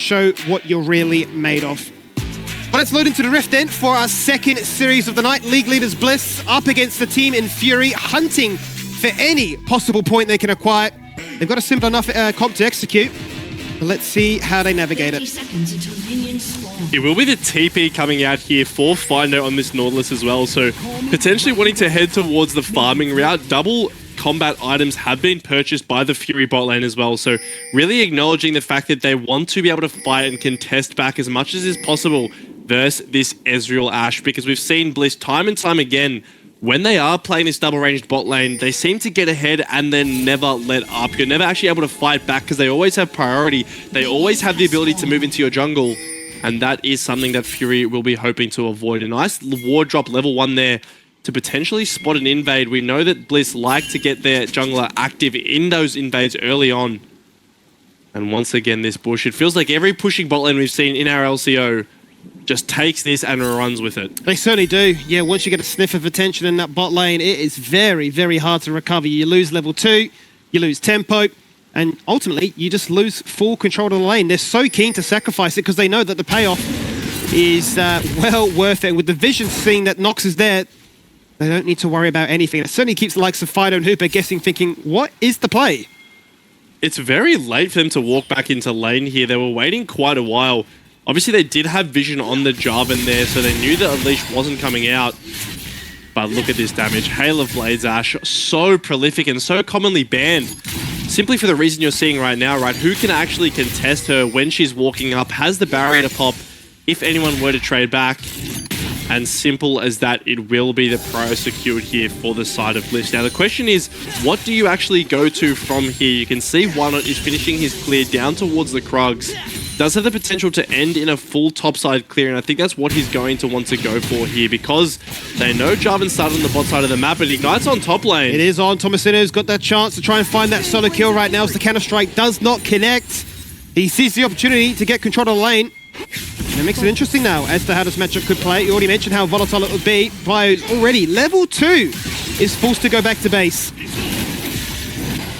show what you're really made of. Well, let's load into the Rift then for our second series of the night. League leaders Bliss up against the team in Fury, hunting for any possible point they can acquire. They've got a simple enough comp to execute. But let's see how they navigate it. It will be the TP coming out here for Findo on this Nautilus as well, so potentially wanting to head towards the farming route. Double combat items have been purchased by the Fury bot lane as well, so really acknowledging the fact that they want to be able to fight and contest back as much as is possible versus this Ezreal Ashe, because we've seen Bliss time and time again, when they are playing this double-ranged bot lane, they seem to get ahead and then never let up. You're never actually able to fight back because they always have priority. They always have the ability to move into your jungle, and that is something that Fury will be hoping to avoid. A nice ward drop level 1 there to potentially spot an invade. We know that Bliss like to get their jungler active in those invades early on. And once again, this bush, it feels like every pushing bot lane we've seen in our LCO just takes this and runs with it. They certainly do. Yeah, once you get a sniff of attention in that bot lane, it is very, very hard to recover. You lose level 2, you lose tempo, and ultimately, you just lose full control of the lane. They're so keen to sacrifice it because they know that the payoff is well worth it. And with the vision seeing that Nox is there, they don't need to worry about anything. It certainly keeps the likes of Fido and Hooper guessing, thinking, what is the play? It's very late for them to walk back into lane here. They were waiting quite a while. Obviously, they did have vision on the Jarvan there, so they knew that Unleash wasn't coming out. But look at this damage. Hail of Blades Ashe, so prolific and so commonly banned. Simply for the reason you're seeing right now, right? Who can actually contest her when she's walking up, has the barrier to pop if anyone were to trade back. And simple as that, it will be the prior secured here for the side of Bliss. Now, the question is, what do you actually go to from here? You can see Wynot is finishing his clear down towards the Krugs. Does have the potential to end in a full topside clear, and I think that's what he's going to want to go for here, because they know Jarvan started on the bot side of the map, and Ignite's on top lane. It is on. Tomasino's got that chance to try and find that solo kill right now as the counter-strike does not connect. He sees the opportunity to get control of the lane. And it makes it interesting now as to how this matchup could play. You already mentioned how volatile it would be. Bio's already level 2 is forced to go back to base.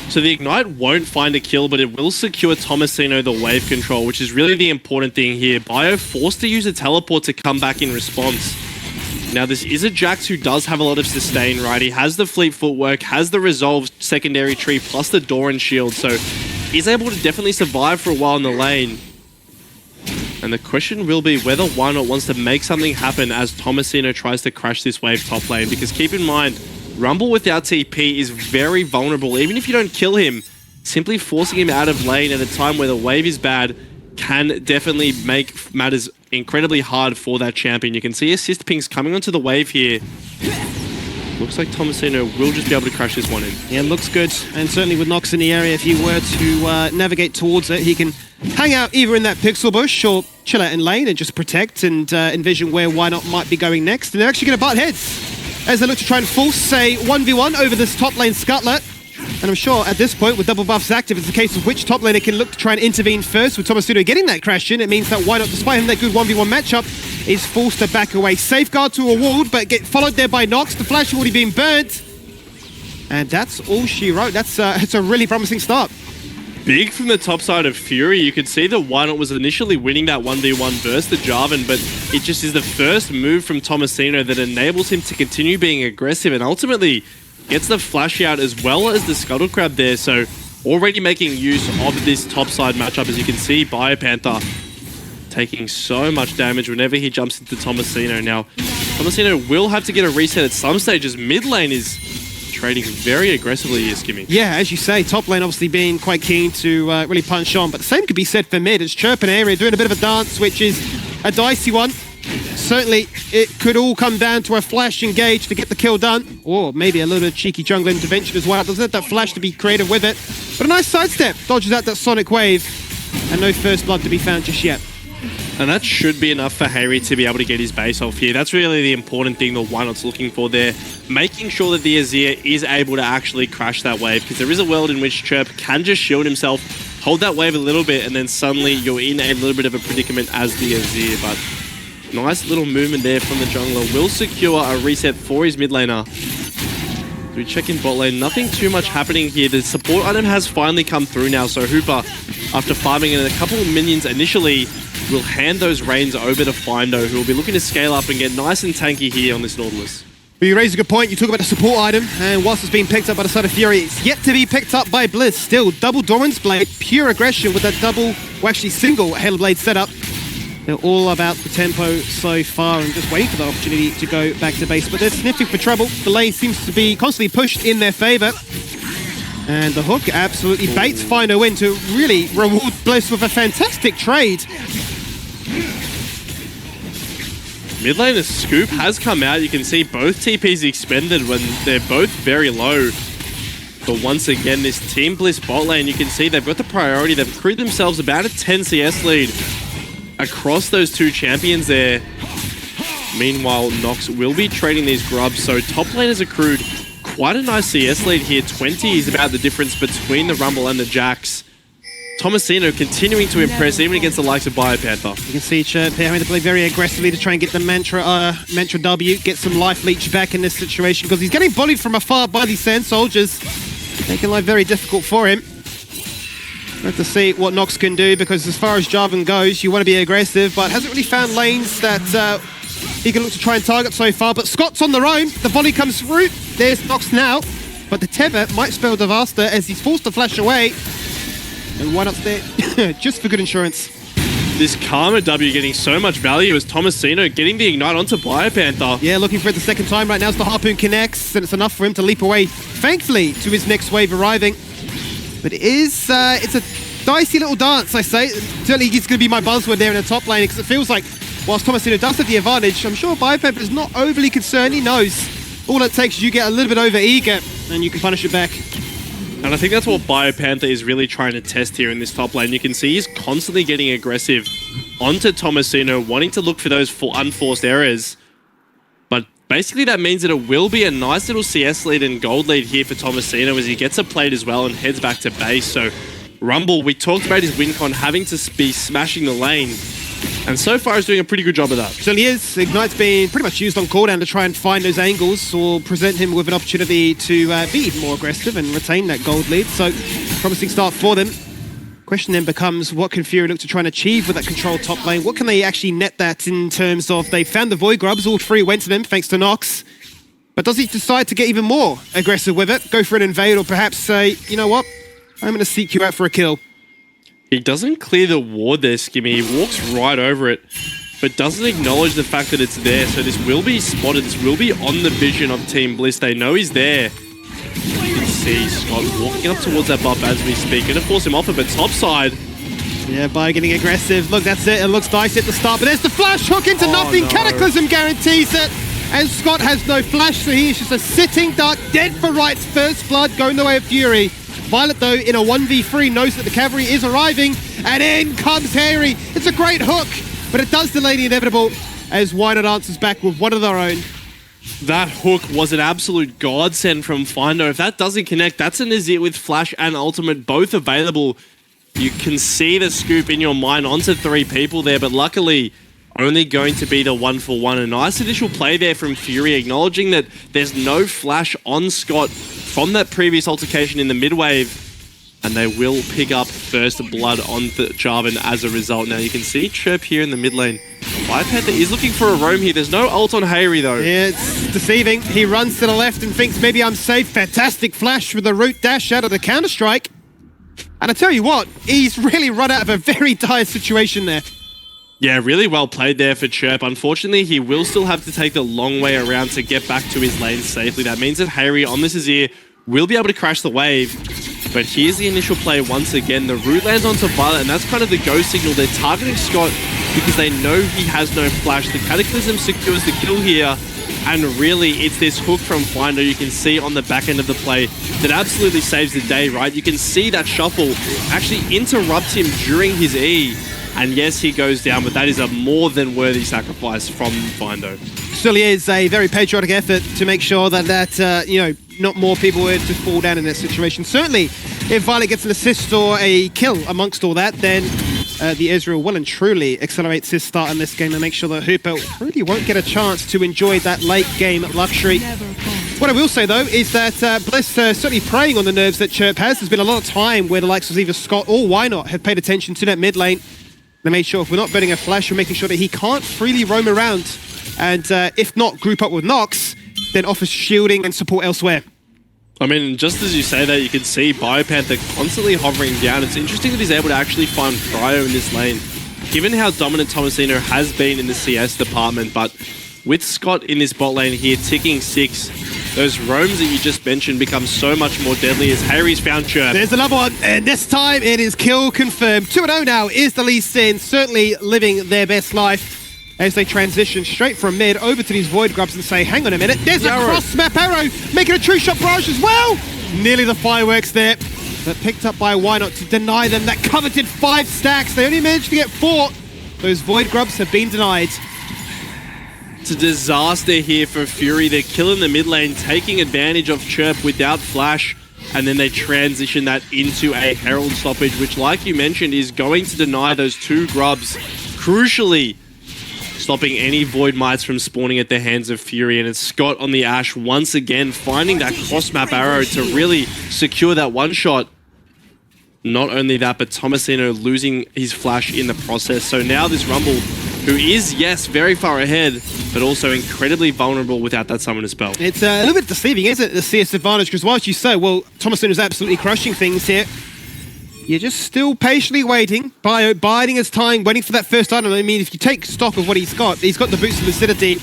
So the Ignite won't find a kill, but it will secure Tomasino the wave control, which is really the important thing here. Bio forced to use a teleport to come back in response. Now, this is a Jax who does have a lot of sustain, right? He has the fleet footwork, has the resolved secondary tree, plus the Doran shield, so he's able to definitely survive for a while in the lane. And the question will be whether Wynot wants to make something happen as Tomasino tries to crash this wave top lane, because keep in mind, Rumble without TP is very vulnerable. Even if you don't kill him, simply forcing him out of lane at a time where the wave is bad can definitely make matters incredibly hard for that champion. You can see assist pings coming onto the wave here. Looks like Tomasino will just be able to crash this one in. Yeah, looks good. And certainly with Nox in the area, if he were to navigate towards it, he can hang out either in that pixel bush or chill out in lane and just protect and envision where Wynot might be going next. And they're actually going to butt heads as they look to try and force a 1v1 over this top lane scuttler. And I'm sure at this point, with double buffs active, it's a case of which top laner can look to try and intervene first. With Tomasino getting that crash in, it means that Wynot, despite having that good 1v1 matchup, is forced to back away. Safeguard to a ward, but get followed there by Nox. The flash already been burnt. And that's all she wrote. It's a really promising start. Big from the top side of Fury. You could see that Wynot was initially winning that 1v1 versus the Jarvan, but it just is the first move from Tomasino that enables him to continue being aggressive and ultimately gets the flash out as well as the Scuttle Crab there. So already making use of this top side matchup. As you can see, Biopanther taking so much damage whenever he jumps into Tomasino. Now, Tomasino will have to get a reset at some stages. Mid lane is trading very aggressively here, Skimmy. Yeah, as you say, top lane obviously being quite keen to really punch on, but the same could be said for mid. It's Chirp and Area doing a bit of a dance, which is a dicey one. Certainly, it could all come down to a flash engage to get the kill done, or maybe a little cheeky jungle intervention as well. Doesn't have that flash to be creative with it, but a nice sidestep. Dodges out that sonic wave, and no first blood to be found just yet. And that should be enough for Harry to be able to get his base off here. That's really the important thing that Wynot's looking for there. Making sure that the Azir is able to actually crash that wave, because there is a world in which Chirp can just shield himself, hold that wave a little bit, and then suddenly you're in a little bit of a predicament as the Azir. But nice little movement there from the jungler. Will secure a reset for his mid laner. We check in bot lane. Nothing too much happening here. The support item has finally come through now. So Hooper, after farming in a couple of minions initially, will hand those reins over to Findo, who will be looking to scale up and get nice and tanky here on this Nautilus. Well, you raise a good point. You talk about the support item, and whilst it's being picked up by the side of Fury, it's yet to be picked up by Bliss. Still, double Doran's Blade, pure aggression with that double, well, actually single Halo Blade setup. They're all about the tempo so far and just waiting for the opportunity to go back to base. But they're sniffing for trouble. The lane seems to be constantly pushed in their favor. And the hook absolutely baits Findo in to really reward Bliss with a fantastic trade. Mid laner Scoop has come out. You can see both TPs expended when they're both very low. But once again, this Team Bliss bot lane, you can see they've got the priority. They've accrued themselves about a 10 CS lead across those two champions there. Meanwhile, Nox will be trading these grubs. So top lane has accrued quite a nice CS lead here. 20 is about the difference between the Rumble and the Jax. Tomasino continuing to impress even against the likes of BioPanther. You can see Chirp here having to play very aggressively to try and get the Mantra W, get some life leech back in this situation because he's getting bullied from afar by these Sand Soldiers, making life very difficult for him. We'll have to see what Nox can do because as far as Jarvan goes, you want to be aggressive, but hasn't really found lanes that he can look to try and target so far. But Scott's on their own. The volley comes through. There's Nox now, but the tether might spell Devastator as he's forced to flash away. And why not stay just for good insurance? This Karma W getting so much value as Tomasino getting the Ignite onto BioPanther. Yeah, looking for it the second time right now as the Harpoon connects, and it's enough for him to leap away, thankfully, to his next wave arriving. But it's a dicey little dance, I say. Certainly he's going to be my buzzword there in the top lane because it feels like whilst Tomasino does have the advantage, I'm sure BioPanther is not overly concerned. He knows all it takes is you get a little bit over eager and you can punish it back. And I think that's what BioPanther is really trying to test here in this top lane. You can see he's constantly getting aggressive onto Tomasino, wanting to look for those unforced errors. But basically that means that it will be a nice little CS lead and gold lead here for Tomasino as he gets a plate as well and heads back to base. So Rumble, we talked about his win con having to be smashing the lane. And so far, he's doing a pretty good job of that. Certainly is. Ignite's been pretty much used on cooldown to try and find those angles or present him with an opportunity to be even more aggressive and retain that gold lead. So, promising start for them. Question then becomes, what can Fury look to try and achieve with that controlled top lane? What can they actually net that in terms of they found the Void Grubs, all three went to them thanks to Nox. But does he decide to get even more aggressive with it? Go for an invade or perhaps say, you know what? I'm going to seek you out for a kill. He doesn't clear the ward there, Skimmy. He walks right over it, but doesn't acknowledge the fact that it's there. So this will be spotted. This will be on the vision of Team Bliss. They know he's there. You can see Scott walking up towards that buff as we speak. Going to force him off it, but top side. Yeah, Bio getting aggressive. Look, that's it. It looks dicey at the start, but there's the flash hook into nothing. No. Cataclysm guarantees it. And Scott has no flash, so he's just a sitting duck, dead for rights. First blood going the way of Fury. Violet, though, in a 1v3, knows that the cavalry is arriving, and in comes Harry. It's a great hook, but it does delay the inevitable as Wynot answers back with one of their own. That hook was an absolute godsend from Findo. If that doesn't connect, that's a Nazir with Flash and Ultimate both available. You can see the scoop in your mind onto three people there, but luckily only going to be the 1-for-1. A nice initial play there from Fury, acknowledging that there's no flash on Scott from that previous altercation in the mid-wave, and they will pick up first blood on the Jarvan as a result. Now you can see Chirp here in the mid lane. BioPanther is looking for a roam here. There's no ult on Hayri though. Yeah, it's deceiving. He runs to the left and thinks maybe I'm safe. Fantastic flash with the root dash out of the counter-strike. And I tell you what, he's really run out of a very dire situation there. Yeah, really well played there for Chirp. Unfortunately, he will still have to take the long way around to get back to his lane safely. That means that Hayri on this Azir will be able to crash the wave. But here's the initial play once again. The root lands onto Violet, and that's kind of the go signal. They're targeting Scott because they know he has no flash. The Cataclysm secures the kill here. And really, it's this hook from Finder you can see on the back end of the play that absolutely saves the day, right? You can see that shuffle actually interrupt him during his E. And yes, he goes down, but that is a more than worthy sacrifice from Findo. Still is a very patriotic effort to make sure that, you know, not more people were to fall down in that situation. Certainly, if Violet gets an assist or a kill amongst all that, then the Ezreal well and truly accelerates his start in this game and make sure that Hooper really won't get a chance to enjoy that late game luxury. What I will say, though, is that Bliss certainly preying on the nerves that Chirp has. There's been a lot of time where the likes of either Scott or Why Not have paid attention to that mid lane. They made sure if we're not burning a flash, we're making sure that he can't freely roam around. And if not group up with Nox, then offer shielding and support elsewhere. I mean, just as you say that, you can see Biopanther constantly hovering down. It's interesting that he's able to actually find Cryo in this lane, given how dominant Tomasino has been in the CS department. But with Scott in this bot lane here, ticking 6, those roams that you just mentioned become so much more deadly as Harry's found Chirp. There's another one, and this time it is kill confirmed. 2-0 now is the Lee Sin, certainly living their best life as they transition straight from mid over to these Void Grubs and say, hang on a minute, there's a cross-map arrow, making a true shot barrage as well. Nearly the fireworks there, but picked up by Why Not to deny them that coveted 5 stacks. They only managed to get 4. Those Void Grubs have been denied. It's a disaster here for Fury. They're killing the mid lane, taking advantage of Chirp without flash, and then they transition that into a Herald stoppage, which, like you mentioned, is going to deny those 2 Grubs, crucially stopping any Void Mites from spawning at the hands of Fury. And it's Scott on the Ashe once again, finding that cross-map arrow to really secure that one shot. Not only that, but Tomasino losing his flash in the process. So now this Rumble, who is, yes, very far ahead, but also incredibly vulnerable without that summoner spell. It's a little bit deceiving, isn't it, the CS advantage? Because whilst you say, well, Tomasino's absolutely crushing things here, you're just still patiently waiting, biding his time, waiting for that first item. I mean, if you take stock of what he's got the boost of lucidity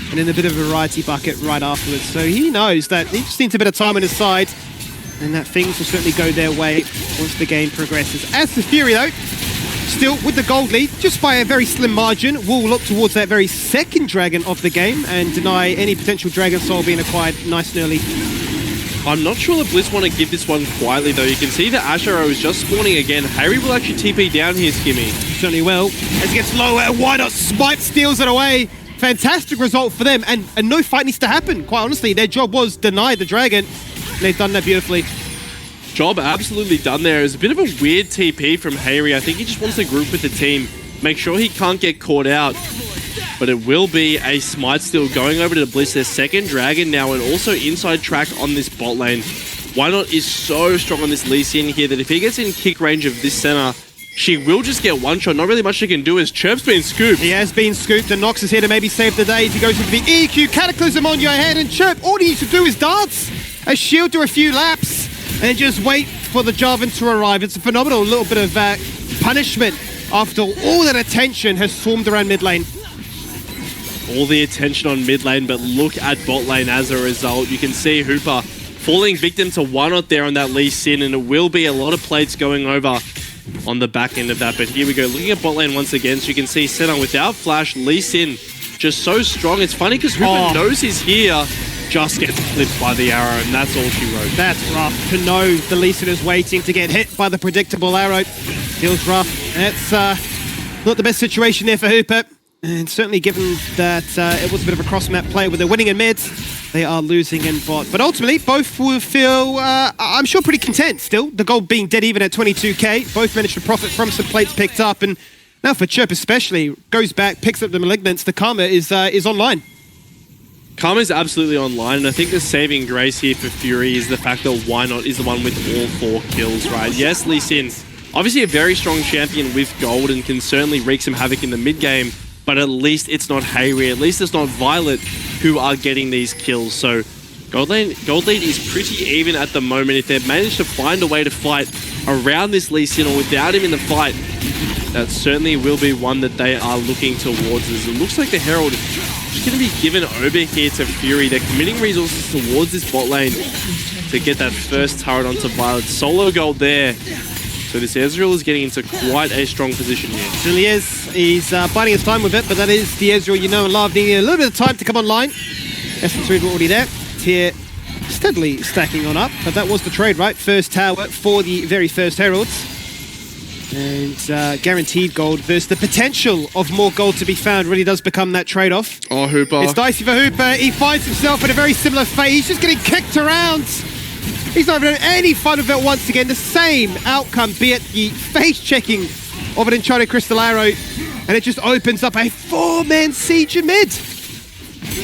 and then a bit of a variety bucket right afterwards. So he knows that he just needs a bit of time on his side and that things will certainly go their way once the game progresses. As for Fury, though, still with the gold lead, just by a very slim margin, will look towards that very second dragon of the game and deny any potential Dragon Soul being acquired nice and early. I'm not sure that Bliss want to give this one quietly, though. You can see the Ashe arrow is just spawning again. Harry will actually TP down here, Skimmy. Certainly will. As it gets lower, Why Not Smite steals it away. Fantastic result for them, and no fight needs to happen. Quite honestly, their job was deny the dragon, and they've done that beautifully. Job absolutely done there. It's a bit of a weird TP from Harry. I think he just wants to group with the team, make sure he can't get caught out. But it will be a Smite steal going over to Bliss, their second dragon now, and also inside track on this bot lane. Why Not is so strong on this Lee Sin here that if he gets in kick range of this center, she will just get one shot. Not really much she can do as Chirp's been scooped. He has been scooped, and Nox is here to maybe save the day. He goes into the EQ Cataclysm on your head, and Chirp, all he needs to do is dance a shield to a few laps and just wait for the Jarvan to arrive. It's a phenomenal little bit of punishment after all that attention has swarmed around mid lane. All the attention on mid lane, but look at bot lane as a result. You can see Hooper falling victim to Why Not there on that Lee Sin, and it will be a lot of plates going over on the back end of that. But here we go, looking at bot lane once again, so you can see center without flash, Lee Sin just so strong. It's funny because Hooper knows he's here, just gets flipped by the arrow, and that's all she wrote. That's rough to know the Lee Sin is waiting to get hit by the predictable arrow. Feels rough. That's not the best situation there for Hooper. And certainly given that it was a bit of a cross-map play where they're winning in mids, they are losing in bot. But ultimately, both will feel, I'm sure, pretty content still. The gold being dead even at 22k. Both managed to profit from some plates picked up. And now for Chirp especially, goes back, picks up the Malignance. The Karma is online. Karma is absolutely online, and I think the saving grace here for Fury is the fact that Why Not is the one with all 4 kills, right? Yes, Lee Sin, obviously a very strong champion with gold and can certainly wreak some havoc in the mid-game, but at least it's not Hayri, at least it's not Violet who are getting these kills. So gold lead is pretty even at the moment. If they've managed to find a way to fight around this Lee Sin or without him in the fight, that certainly will be one that they are looking towards. As it looks like the Herald is going to be given over here to Fury. They're committing resources towards this bot lane to get that first turret onto Violet. Solo gold there. So this Ezreal is getting into quite a strong position here. Certainly is. He's biding his time with it, but that is the Ezreal you know and love. Needing a little bit of time to come online. Essence Reed already there. Tier steadily stacking on up, but that was the trade, right? First tower for the very first Heralds. And guaranteed gold versus the potential of more gold to be found really does become that trade-off. Oh, Hooper. It's dicey for Hooper. He finds himself in a very similar fate. He's just getting kicked around. He's not even having any fun with it once again. The same outcome, be it the face-checking of an Enchanted Crystal Arrow, and it just opens up a 4-man siege in mid.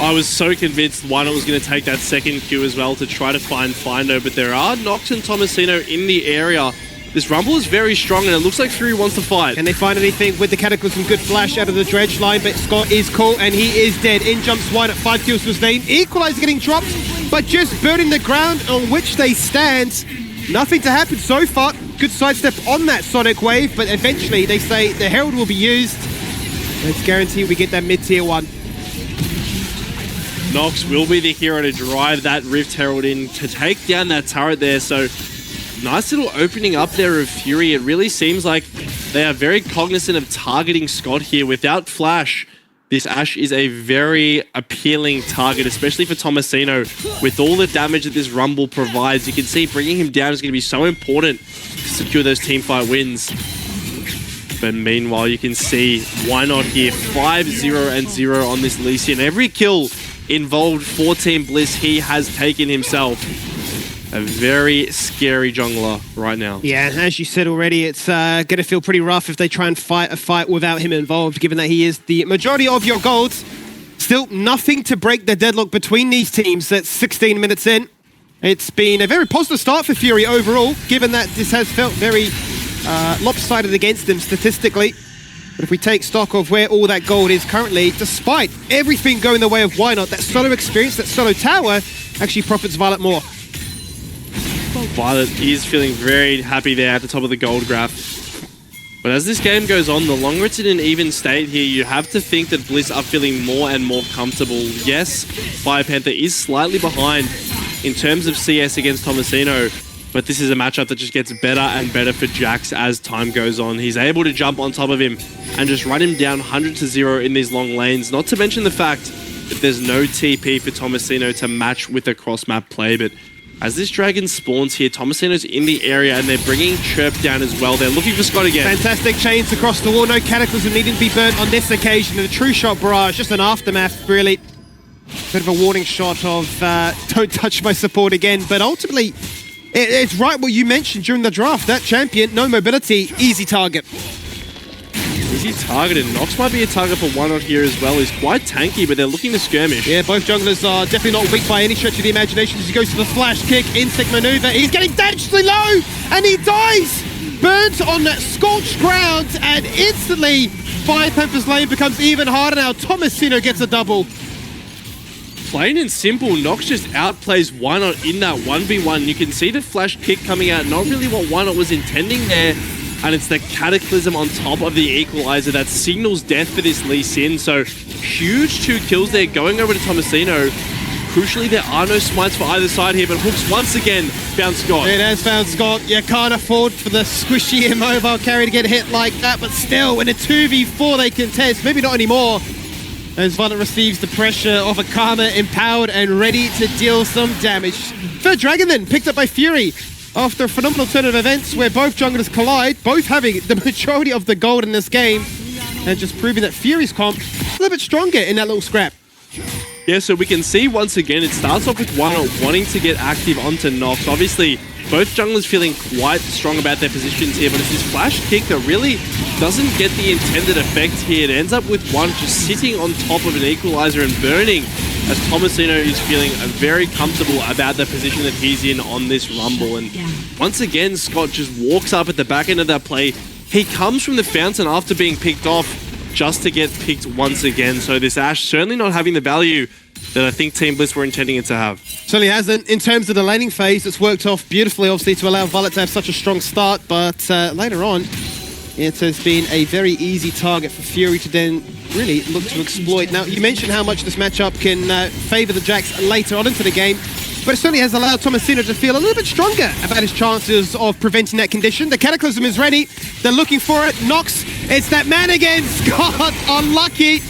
I was so convinced Wynot was going to take that second Q as well to try to find Findo, but there are Nox and Tomasino in the area. This Rumble is very strong, and it looks like Fury wants to fight. Can they find anything with the Cataclysm? Good flash out of the Dredge line, but Scott is caught, and he is dead. In jumps Wynot, 5 kills to his name. Equalizer getting dropped, but just burning the ground on which they stand. Nothing to happen so far. Good sidestep on that Sonic Wave, but eventually they say the Herald will be used. Let's guarantee we get that mid-tier 1. Nox will be the hero to drive that Rift Herald in to take down that turret there, so nice little opening up there of Fury. It really seems like they are very cognizant of targeting Scott here. Without Flash, this Ashe is a very appealing target, especially for Tomasino. With all the damage that this Rumble provides, you can see bringing him down is going to be so important to secure those teamfight wins. But meanwhile, you can see Wynot here, 5-0-0 on this Lee Sin. Every kill involved for Team Bliss he has taken himself. A very scary jungler right now. Yeah, as you said already, it's going to feel pretty rough if they try and fight a fight without him involved, given that he is the majority of your golds. Still nothing to break the deadlock between these teams at 16 minutes in. It's been a very positive start for Fury overall, given that this has felt very lopsided against them statistically. But if we take stock of where all that gold is currently, despite everything going the way of Wynot, that solo experience, that solo tower, actually profits Violet more. Violet is feeling very happy there at the top of the gold graph. But as this game goes on, the longer it's in an even state here, you have to think that Bliss are feeling more and more comfortable. Yes, Fire Panther is slightly behind in terms of CS against Tomasino, but this is a matchup that just gets better and better for Jax as time goes on. He's able to jump on top of him and just run him down 100-0 in these long lanes, not to mention the fact that there's no TP for Tomasino to match with a cross-map play. But as this dragon spawns here, Tomasino's in the area and they're bringing Chirp down as well. They're looking for Scott again. Fantastic chains across the wall. No Cataclysm needing to be burnt on this occasion. And the True Shot Barrage, just an aftermath, really. Bit of a warning shot of don't touch my support again. But ultimately, it's right what you mentioned during the draft. That champion, no mobility, easy target. Easy target, and Nox might be a target for Wynot here as well. He's quite tanky, but they're looking to skirmish. Yeah, both junglers are definitely not weak by any stretch of the imagination as he goes to the flash kick, insect maneuver. He's getting dangerously low, and he dies! Burnt on that scorched ground, and instantly, Fire Panther's lane becomes even harder now. Tomasino gets a double. Plain and simple, Nox just outplays Wynot in that 1v1. You can see the flash kick coming out, not really what Wynot was intending there. And it's the Cataclysm on top of the Equalizer that signals death for this Lee Sin. So huge 2 kills there going over to Tomasino. Crucially, there are no smites for either side here, but Hooks once again found Scott. It has found Scott. You can't afford for the squishy immobile carry to get hit like that, but still, in a 2v4 they contest. Maybe not anymore. As Violet receives the pressure of a Karma, empowered and ready to deal some damage. Third Dragon then, picked up by Fury. After a phenomenal turn of events where both junglers collide, both having the majority of the gold in this game, and just proving that Fury's comp is a little bit stronger in that little scrap. Yeah, so we can see once again, it starts off with Wynot wanting to get active onto Nox. Obviously, both junglers feeling quite strong about their positions here, but it's this flash kick that really doesn't get the intended effect here. It ends up with one just sitting on top of an Equalizer and burning, as Tomasino is feeling very comfortable about the position that he's in on this Rumble. And once again, Scott just walks up at the back end of that play. He comes from the fountain after being picked off just to get picked once again. So this Ashe certainly not having the value that I think Team Bliss were intending it to have. Certainly hasn't. In terms of the laning phase, it's worked off beautifully, obviously, to allow Violet to have such a strong start. But later on, it has been a very easy target for Fury to then really look to exploit. Now, you mentioned how much this matchup can favor the Jax later on into the game, but it certainly has allowed Tomasino to feel a little bit stronger about his chances of preventing that condition. The Cataclysm is ready. They're looking for it. Nox, it's that man again. Scott, unlucky.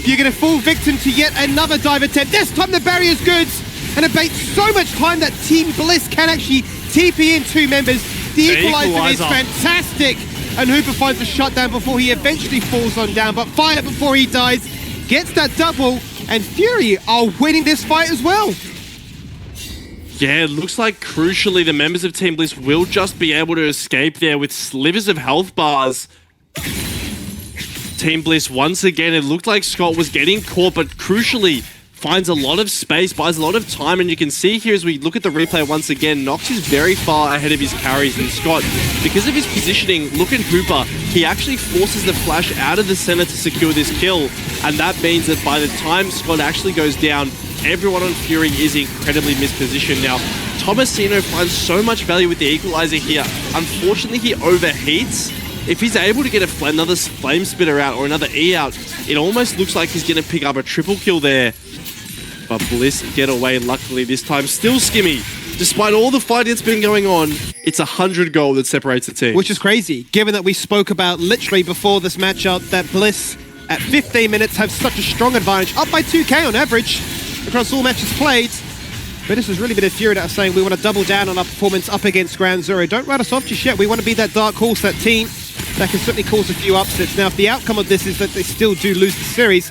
You're going to fall victim to yet another dive attempt. This time the barrier's good, and it baits so much time that Team Bliss can actually TP in 2 members. The Equalizer is fantastic. And Hooper finds the shutdown before he eventually falls on down, but Violet, before he dies, gets that double, and Fury are winning this fight as well. Yeah, it looks like crucially the members of Team Bliss will just be able to escape there with slivers of health bars. Team Bliss, once again, it looked like Scott was getting caught, but crucially, finds a lot of space, buys a lot of time, and you can see here as we look at the replay once again, Nox is very far ahead of his carries, and Scott, because of his positioning, look at Hooper, he actually forces the flash out of the center to secure this kill, and that means that by the time Scott actually goes down, everyone on Fury is incredibly mispositioned. Now, Tomasino finds so much value with the equalizer here. Unfortunately, he overheats. If he's able to get another flame spitter out or another E out, it almost looks like he's going to pick up a triple kill there. But Bliss get away luckily this time. Still Skimmy. Despite all the fighting that's been going on, it's 100 goal that separates the team. Which is crazy, given that we spoke about literally before this matchup that Bliss at 15 minutes have such a strong advantage, up by 2k on average across all matches played. But this has really been a Fury that are saying we want to double down on our performance up against Ground Zero. Don't write us off just yet. We want to be that dark horse, that team that can certainly cause a few upsets. Now, if the outcome of this is that they still do lose the series,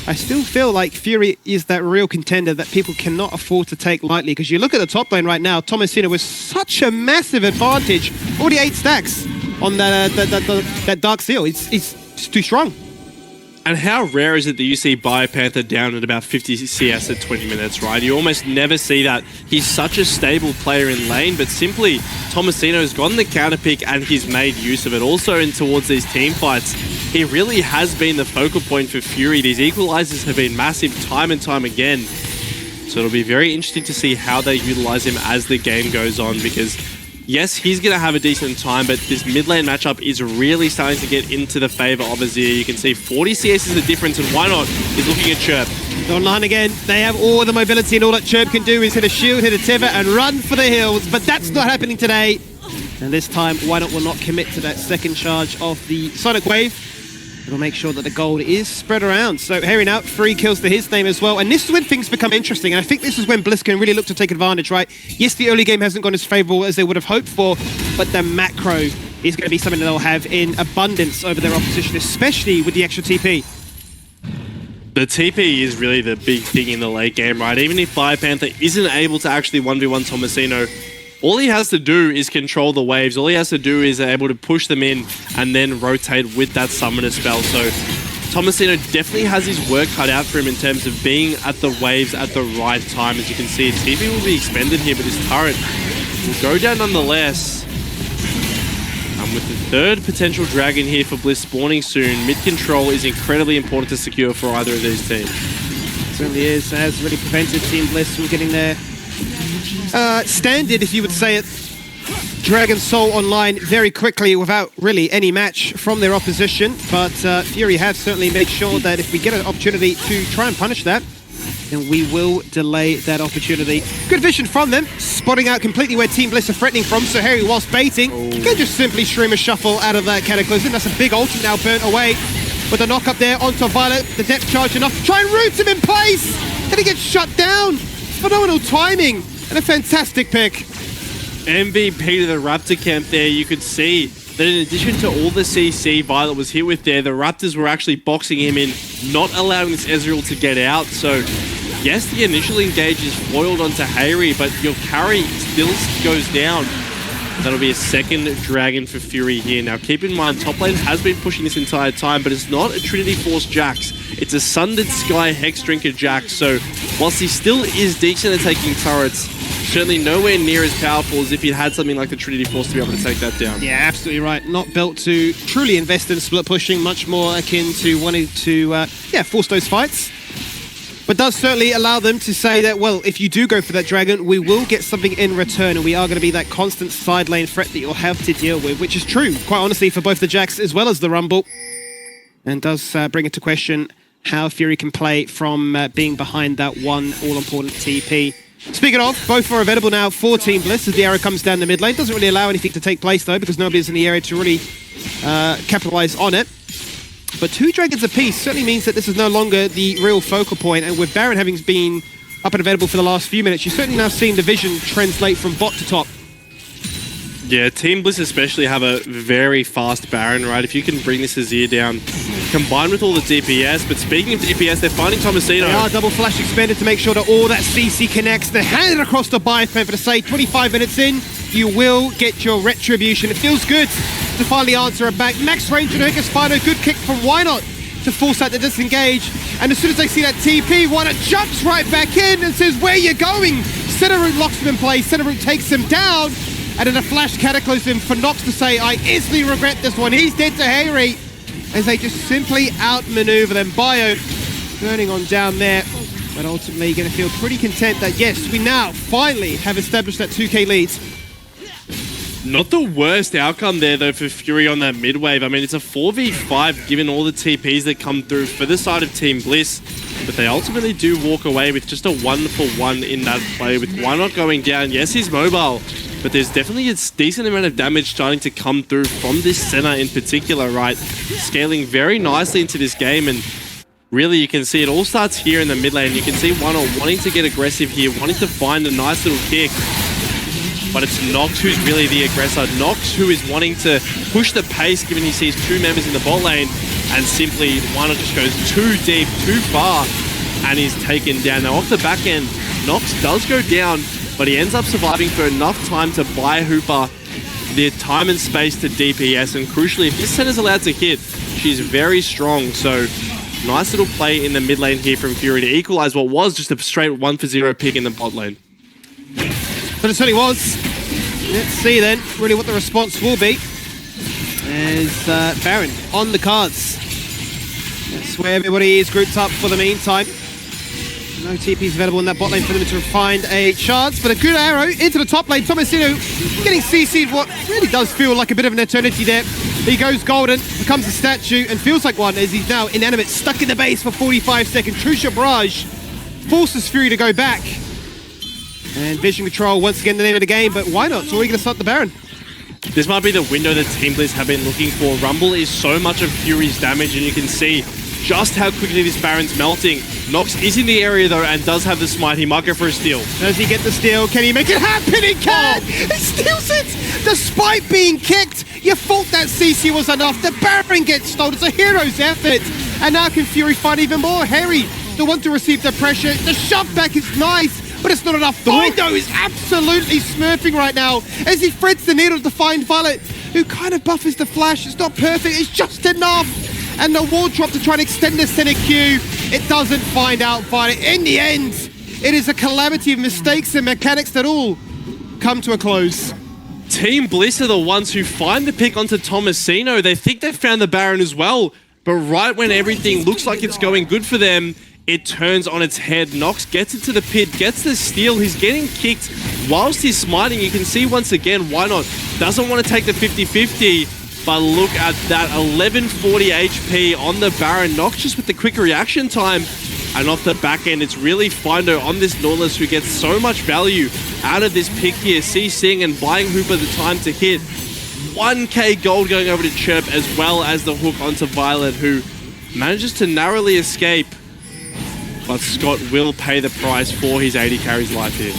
I still feel like Fury is that real contender that people cannot afford to take lightly. Because you look at the top lane right now, Tomasino with such a massive advantage. Already 8 stacks on that Dark Seal. It's too strong. And how rare is it that you see Biopanther down at about 50 CS at 20 minutes, right? You almost never see that. He's such a stable player in lane, but simply Tomasino's gotten the counter pick and he's made use of it. Also in towards these team fights, he really has been the focal point for Fury. These equalizers have been massive time and time again. So it'll be very interesting to see how they utilize him as the game goes on, because yes, he's going to have a decent time, but this mid lane matchup is really starting to get into the favor of Azir. You can see 40 CS is the difference, and why not? He's looking at Chirp. Online again, they have all the mobility, and all that Chirp can do is hit a shield, hit a Tiva, and run for the hills, but that's not happening today. And this time, why not will not commit to that second charge of the Sonic Wave. It'll make sure that the gold is spread around. So hearing out 3 kills to his name as well. And this is when things become interesting. And I think this is when Bliss can really look to take advantage, right? Yes, the early game hasn't gone as favorable as they would have hoped for, but the macro is going to be something that they'll have in abundance over their opposition, especially with the extra TP. The TP is really the big thing in the late game, right? Even if Biopanther isn't able to actually 1v1 Tomasino, all he has to do is control the waves. All he has to do is able to push them in and then rotate with that summoner spell. So Tomasino definitely has his work cut out for him in terms of being at the waves at the right time. As you can see, TP will be expended here, but his turret will go down nonetheless. And with the third potential dragon here for Bliss spawning soon, mid control is incredibly important to secure for either of these teams. It certainly is. Has really prevented Team Bliss from getting their standard, if you would say it, Dragon Soul online very quickly without really any match from their opposition. But Fury have certainly made sure that if we get an opportunity to try and punish that, then we will delay that opportunity. Good vision from them, spotting out completely where Team Bliss are threatening from. So Harry, whilst baiting, can just simply stream a shuffle out of that Cataclysm. That's a big ultimate now burnt away. With the knock up there onto Violet, the depth charge enough to try and root him in place. And he gets shut down. Phenomenal timing and a fantastic pick. MVP to the Raptor camp there. You could see that in addition to all the CC Violet was hit with there, the Raptors were actually boxing him in, not allowing this Ezreal to get out. So yes, the initial engage is foiled onto Hayri, but your carry still goes down. That'll be a second dragon for Fury here. Now keep in mind, top lane has been pushing this entire time, but it's not a Trinity Force Jax. It's a Sundered Sky Hex Drinker Jax. So whilst he still is decent at taking turrets, certainly nowhere near as powerful as if he had something like the Trinity Force to be able to take that down. Yeah, absolutely right. Not built to truly invest in split pushing, much more akin to wanting to force those fights. But does certainly allow them to say that, well, if you do go for that dragon, we will get something in return, and we are going to be that constant side lane threat that you'll have to deal with, which is true, quite honestly, for both the Jax as well as the Rumble. And does bring into question how Fury can play from being behind that one all-important TP. Speaking of, both are available now for Team Bliss as the arrow comes down the mid lane. Doesn't really allow anything to take place, though, because nobody's in the area to really capitalize on it. But 2 dragons apiece certainly means that this is no longer the real focal point, and with Baron having been up and available for the last few minutes, you're certainly now seeing the vision translate from bot to top. Yeah, Team Bliss especially have a very fast Baron, right? If you can bring this Azir down, combined with all the DPS, but speaking of DPS, they're finding Tomasino. They are double flash expanded to make sure that all that CC connects. They hand it across the Biopanther to say 25 minutes in, you will get your retribution. It feels good to finally answer it back. Max range and Hickus find a good kick from Why Not. to force out the disengage. And as soon as they see that TP, Wino jumps right back in and says, where you going? Center Root locks him in place, Center Root takes him down, and then a flash cataclysm for Nox to say, I instantly regret this one. He's dead to Harry, as they just simply outmaneuver them. Bio burning on down there, but ultimately going to feel pretty content that, yes, we now finally have established that 2K lead. Not the worst outcome there, though, for Fury on that mid-wave. I mean, it's a 4v5 given all the TPs that come through for the side of Team Bliss, but they ultimately do walk away with just a 1-for-1 in that play, with Wino going down. Yes, he's mobile, but there's definitely a decent amount of damage starting to come through from this center in particular, right? Scaling very nicely into this game, and really you can see it all starts here in the mid lane. You can see Wino wanting to get aggressive here, wanting to find a nice little kick. But it's Nox who's really the aggressor. Nox who is wanting to push the pace given he sees two members in the bot lane, and simply Wino just goes too deep, too far, and he's taken down. Now off the back end, Nox does go down, but he ends up surviving for enough time to buy Hooper the time and space to DPS, and crucially, if this center's allowed to hit, she's very strong. So nice little play in the mid lane here from Fury to equalize what was just a straight 1-for-0 pick in the bot lane. But it certainly was. Let's see then, really what the response will be. As Baron on the cards. That's where everybody is grouped up for the meantime. No TPs available in that bot lane for them to find a chance, but a good arrow into the top lane. Tomasino getting CC'd what really does feel like a bit of an eternity there. He goes golden, becomes a statue, and feels like one as he's now inanimate, stuck in the base for 45 seconds. Trusha Barrage forces Fury to go back. And Vision Control, once again, the name of the game, but why not? So we're going to start the Baron. This might be the window that Team Blizz have been looking for. Rumble is so much of Fury's damage, and you can see just how quickly this Baron's melting. Nox is in the area, though, and does have the smite. He might go for a steal. Does he get the steal? Can he make it happen? He can! He steals it! Despite being kicked, you thought that CC was enough. The Baron gets stolen. It's a hero's effort. And now can Fury fight even more? Harry, the one to receive the pressure. The shove back is nice, but it's not enough. Findo is absolutely smurfing right now as he threads the needle to find Violet, who kind of buffers the flash. It's not perfect, it's just enough. And the wall drop to try and extend the center Q. It doesn't find out Violet. In the end, it is a calamity of mistakes and mechanics that all come to a close. Team Bliss are the ones who find the pick onto Tomasino. They think they've found the Baron as well, but right when everything looks like it's going good for them, it turns on its head. Nox gets into the pit, gets the steal. He's getting kicked whilst he's smiting. You can see once again, why not? Doesn't want to take the 50-50, but look at that, 1140 HP on the Baron. Nox just with the quick reaction time. And off the back end, it's really Findo on this Nautilus who gets so much value out of this pick here, CCing and buying Hooper the time to hit. 1k gold going over to Chirp, as well as the hook onto Violet, who manages to narrowly escape. But Scott will pay the price for his 80 carries life here.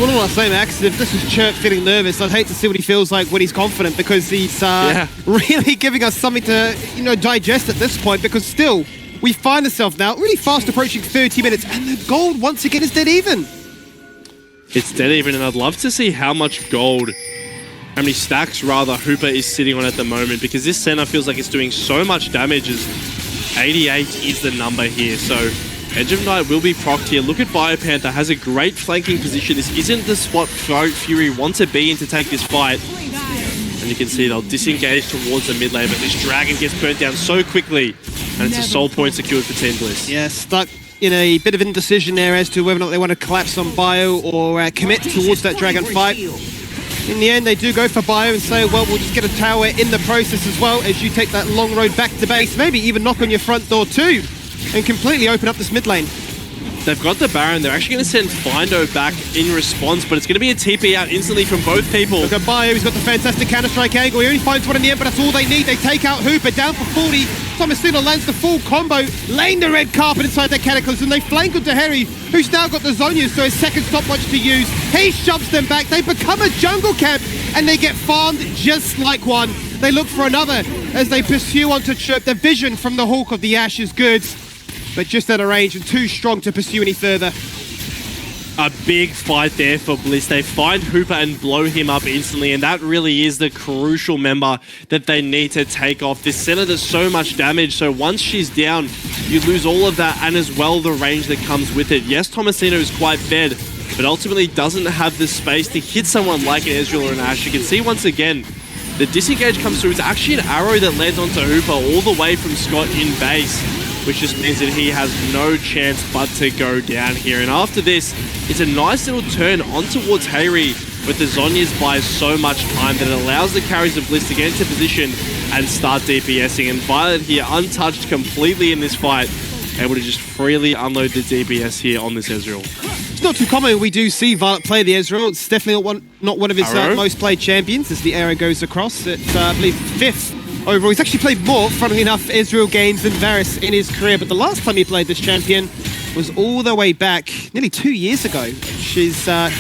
Well, all I say, Max, if this is Chirp feeling nervous, I'd hate to see what he feels like when he's confident, because he's really giving us something to, digest at this point, because still, we find ourselves now really fast approaching 30 minutes, and the gold once again is dead even. It's dead even, and I'd love to see how much gold, how many stacks rather, Hooper is sitting on at the moment, because this center feels like it's doing so much damage, as 88 is the number here. So Edge of Night will be procced here. Look at Biopanther, has a great flanking position. This isn't the spot Fury wants to be in to take this fight. And you can see they'll disengage towards the mid lane, but this dragon gets burnt down so quickly, and it's a soul point secured for Team Bliss. Yeah, stuck in a bit of indecision there as to whether or not they want to collapse on Bio or commit towards that dragon fight. In the end, they do go for Bio and say, well, we'll just get a tower in the process as well, as you take that long road back to base, maybe even knock on your front door too, and completely open up this mid lane. They've got the Baron. They're actually going to send Findo back in response, but it's going to be a TP out instantly from both people. Look at Bio, he's got the fantastic counter-strike angle. He only finds one in the end, but that's all they need. They take out Hooper, down for 40. Tomasino lands the full combo, laying the red carpet inside their Cataclysm. They flank onto Harry, who's now got the Zonyas, so his second stopwatch to use. He shoves them back. They become a jungle camp, and they get farmed just like one. They look for another as they pursue onto Chirp. The vision from the Hawk of the Ash is good, but just out of range and too strong to pursue any further. A big fight there for Bliss. They find Hooper and blow him up instantly, and that really is the crucial member that they need to take off. This center does so much damage, so once she's down, you lose all of that and as well the range that comes with it. Yes, Tomasino is quite fed, but ultimately doesn't have the space to hit someone like an Ezreal or an Ashe. You can see once again, the disengage comes through. It's actually an arrow that lands onto Hooper all the way from Scott in base, which just means that he has no chance but to go down here. And after this, it's a nice little turn on towards Hayri, but the Zhonya's buys so much time that it allows the carries of Bliss to get into position and start DPSing. And Violet here, untouched completely in this fight, able to just freely unload the DPS here on this Ezreal. It's not too common we do see Violet play the Ezreal. It's definitely not one of his most played champions as the arrow goes across. It's, I believe, 5th overall. He's actually played more, funnily enough, Ezreal games than Varus in his career, but the last time he played this champion was all the way back nearly 2 years ago, which is a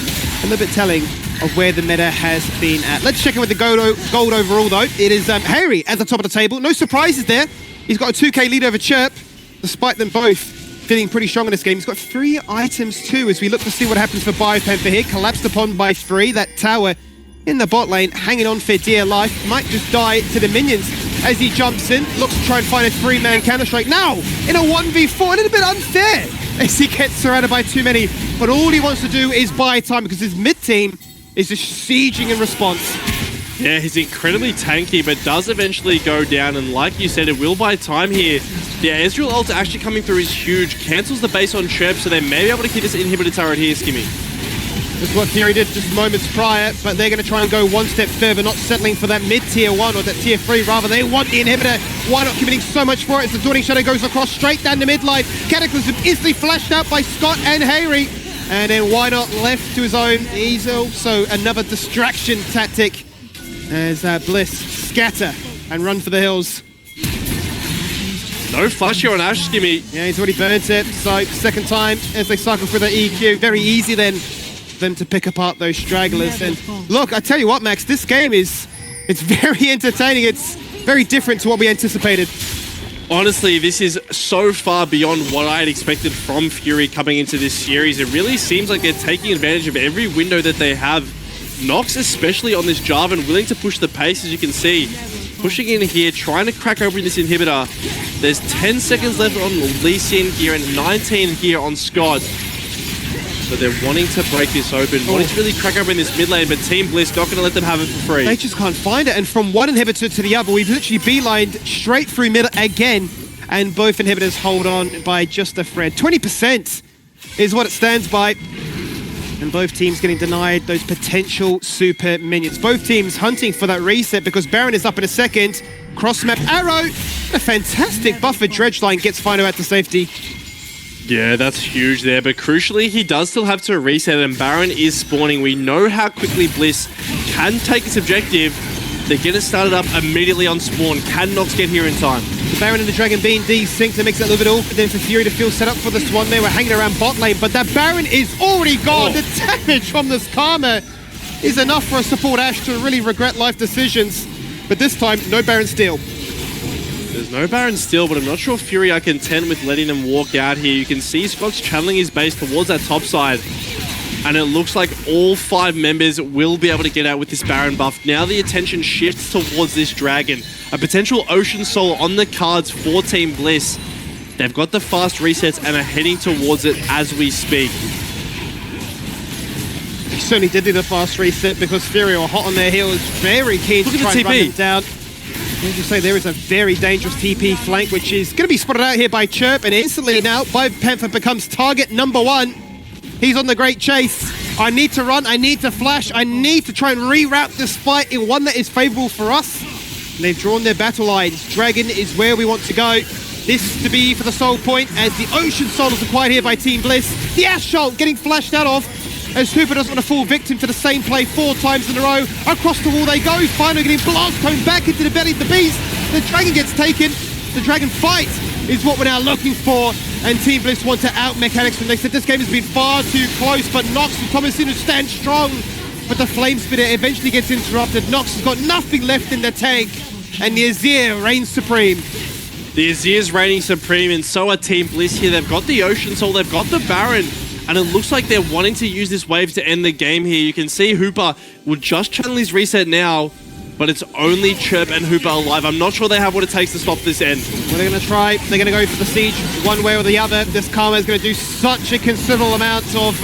little bit telling of where the meta has been at. Let's check in with the gold overall, though. It is Hayri at the top of the table. No surprises there. He's got a 2k lead over Chirp, despite them both feeling pretty strong in this game. He's got 3 items too, as we look to see what happens for Biopanther here. Collapsed upon by 3. That tower in the bot lane, hanging on for dear life, might just die to the minions as he jumps in, looks to try and find a 3-man Counter-Strike. Now, in a 1v4, a little bit unfair as he gets surrounded by too many, but all he wants to do is buy time because his mid-team is just sieging in response. Yeah, he's incredibly tanky, but does eventually go down, and like you said, it will buy time here. Yeah, Ezreal ult actually coming through is huge, cancels the base on Chirp, so they may be able to hit this inhibitor turret here, Skimmy. That's what Fury did just moments prior, but they're going to try and go one step further, not settling for that mid-tier 1 or that tier 3, rather they want the inhibitor. Why not committing so much for it as the Dawning Shadow goes across straight down the mid-line. Cataclysm instantly flashed out by Scott and Hayri, and then why not left to his own. He's also another distraction tactic as Bliss scatter and run for the hills. No flash here on Ashe, Skimmy. Yeah, he's already burnt it, so second time as they cycle through the EQ. Very easy then them to pick apart those stragglers. And look, I tell you what, Max, this game it's very entertaining. It's very different to what we anticipated. Honestly, this is so far beyond what I had expected from Fury coming into this series. It really seems like they're taking advantage of every window that they have. Nox, especially on this Jarvan, willing to push the pace, as you can see. Pushing in here, trying to crack open this inhibitor. There's 10 seconds left on Lee Sin here and 19 here on Scott. So they're wanting to break this open, wanting to really crack open this mid lane, but Team Bliss not going to let them have it for free. They just can't find it, and from one inhibitor to the other, we've literally beelined straight through mid again, and both inhibitors hold on by just a thread. 20% is what it stands by, and both teams getting denied those potential super minions. Both teams hunting for that reset because Baron is up in a second. Cross-map arrow, a fantastic buffer. Dredgeline gets Fino out to safety. Yeah, that's huge there, but crucially, he does still have to reset, and Baron is spawning. We know how quickly Bliss can take this objective. They're going to start it up immediately on spawn. Can Nox get here in time? The Baron and the Dragon being desynced, that makes it a little bit awkward then for Fury to feel set up for the Swan. They were hanging around bot lane, but that Baron is already gone. The damage from this Karma is enough for a support Ashe to really regret life decisions. But this time, no Baron steal. There's no Baron still, but I'm not sure Fury are content with letting them walk out here. You can see Scott's channeling his base towards that top side. And it looks like all 5 members will be able to get out with this Baron buff. Now the attention shifts towards this Dragon. A potential Ocean Soul on the cards for Team Bliss. They've got the fast resets and are heading towards it as we speak. He certainly did do the fast reset because Fury are hot on their heels. Very keen to try and run them down. As you say, there is a very dangerous TP flank, which is going to be spotted out here by Chirp, and instantly now, Biopanther becomes target number 1. He's on the great chase. I need to run, I need to flash, I need to try and reroute this fight in one that is favorable for us. And they've drawn their battle lines. Dragon is where we want to go. This to be for the soul point, as the Ocean Soul is acquired here by Team Bliss. The Ashe ult getting flashed out of, as Hooper doesn't want to fall victim to the same play 4 times in a row. Across the wall they go, finally getting blast coming back into the belly of the beast. The Dragon gets taken. The Dragon fight is what we're now looking for, and Team Bliss want to out-mechanics them. They said this game has been far too close, but Nox and Tomasino stand strong. But the Flame Spitter eventually gets interrupted. Nox has got nothing left in the tank, and the Azir reigns supreme. The Azir's reigning supreme, and so are Team Bliss here. They've got the Ocean Soul, they've got the Baron. and it looks like they're wanting to use this wave to end the game here. You can see Hooper will just channel his reset now, but it's only Chirp and Hooper alive. I'm not sure they have what it takes to stop this end. Well, they're going to try. They're going to go for the siege one way or the other. This Karma is going to do such a considerable amount of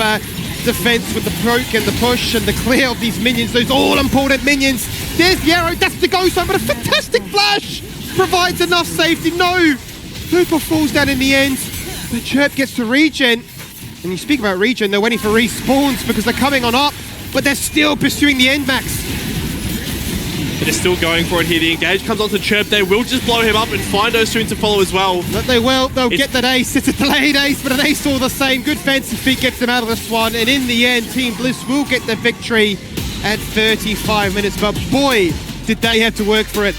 defense with the poke and the push and the clear of these minions, those all-important minions. There's the arrow. That's the ghost one, but a fantastic flash provides enough safety. No! Hooper falls down in the end. The Chirp gets to regen. And you speak about regen, they're waiting for respawns because they're coming on up, but they're still pursuing the end max. They're still going for it here. The engage comes onto Chirp. They will just blow him up, and Findo soon to follow as well. But they will. They'll get that ace. It's a delayed ace, but an ace all the same. Good fancy feet gets them out of this one. And in the end, Team Bliss will get the victory at 35 minutes. But boy, did they have to work for it.